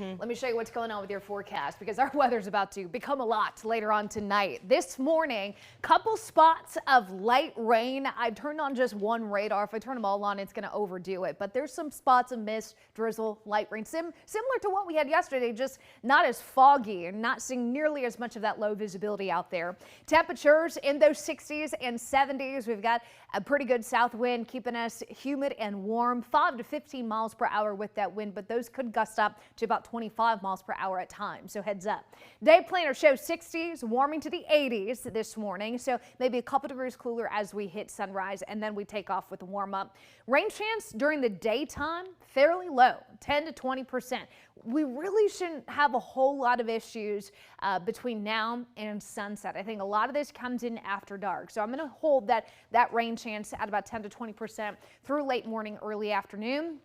Let me show you what's going on with your forecast, because our weather's about to become a lot later on tonight. This morning, couple spots of light rain. I turned on just one radar. If I turn them all on, it's going to overdo it. But there's some spots of mist, drizzle, light rain, similar to what we had yesterday, just not as foggy and not seeing nearly as much of that low visibility out there. Temperatures in those 60s and 70s. We've got a pretty good south wind keeping us humid and warm, 5 to 15 miles per hour with that wind, but those could gust up to about 25 miles per hour at times, so heads up. Day planner shows 60s, warming to the 80s this morning, so maybe a couple degrees cooler as we hit sunrise, and then we take off with a warm up. Rain chance during the daytime, fairly low, 10 to 20%. We really shouldn't have a whole lot of issues between now and sunset. I think a lot of this comes in after dark, so I'm going to hold that rain chance at about 10 to 20% through late morning, early afternoon.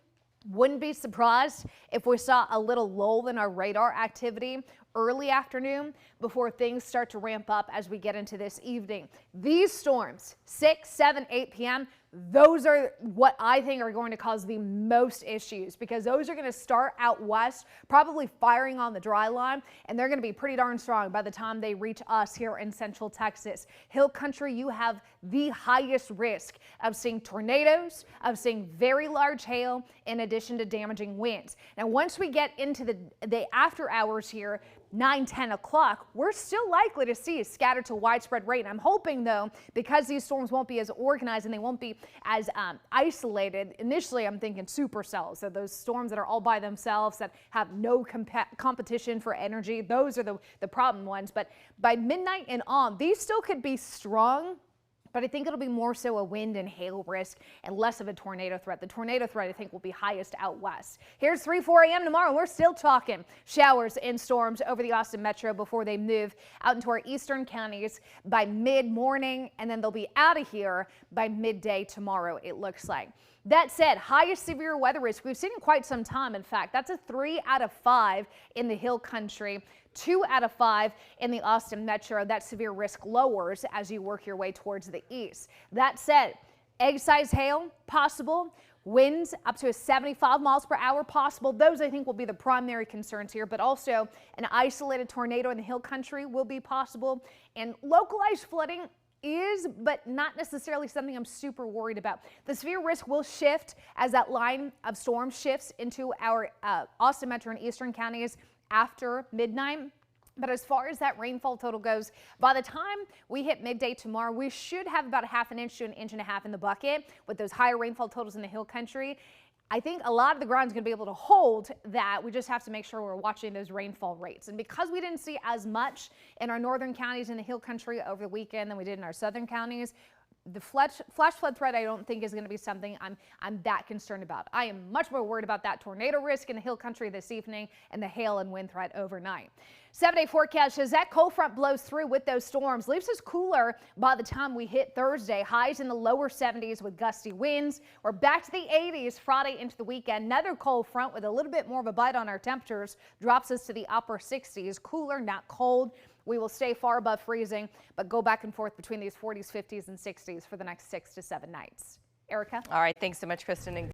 Wouldn't be surprised if we saw a little lull in our radar activity early afternoon before things start to ramp up as we get into this evening. These storms, 6, 7, 8 p.m., those are what I think are going to cause the most issues, because those are going to start out west, probably firing on the dry line, and they're going to be pretty darn strong by the time they reach us here in central Texas. Hill country, you have the highest risk of seeing tornadoes, of seeing very large hail, in addition to damaging winds. Now, once we get into the after hours here, 9, 10 o'clock, we're still likely to see scattered to widespread rain. I'm hoping, though, because these storms won't be as organized and they won't be as isolated. Initially, I'm thinking supercells, so those storms that are all by themselves that have no competition for energy. Those are the problem ones. But by midnight and on, these still could be strong, but I think it'll be more so a wind and hail risk and less of a tornado threat. The tornado threat, I think, will be highest out west. Here's 3, 4 a.m. tomorrow. We're still talking showers and storms over the Austin metro before they move out into our eastern counties by mid-morning, and then they'll be out of here by midday tomorrow, it looks like. That said, highest severe weather risk we've seen in quite some time. In fact, that's a 3 out of 5 in the Hill country, 2 out of 5 in the Austin metro. That severe risk lowers as you work your way towards the east. That said, egg-sized hail possible. Winds up to 75 miles per hour possible. Those, I think, will be the primary concerns here, but also an isolated tornado in the Hill country will be possible, and localized flooding is, but not necessarily something I'm super worried about. The severe risk will shift as that line of storms shifts into our Austin metro and eastern counties after midnight. But as far as that rainfall total goes, by the time we hit midday tomorrow, we should have about a ½ inch to 1.5 inches in the bucket with those higher rainfall totals in the Hill country. I think a lot of the ground is going to be able to hold that. We just have to make sure we're watching those rainfall rates. And because we didn't see as much in our northern counties in the Hill country over the weekend than we did in our southern counties, the flash flood threat I don't think is going to be something I'm that concerned about. I am much more worried about that tornado risk in the Hill country this evening and the hail and wind threat overnight. 7-day forecast shows that cold front blows through with those storms, leaves us cooler by the time we hit Thursday. Highs in the lower 70s with gusty winds. We're back to the 80s Friday into the weekend. Another cold front with a little bit more of a bite on our temperatures drops us to the upper 60s. Cooler, not cold. We will stay far above freezing, but go back and forth between these 40s, 50s, and 60s for the next 6 to 7 nights. Erica? All right. Thanks so much, Kristen.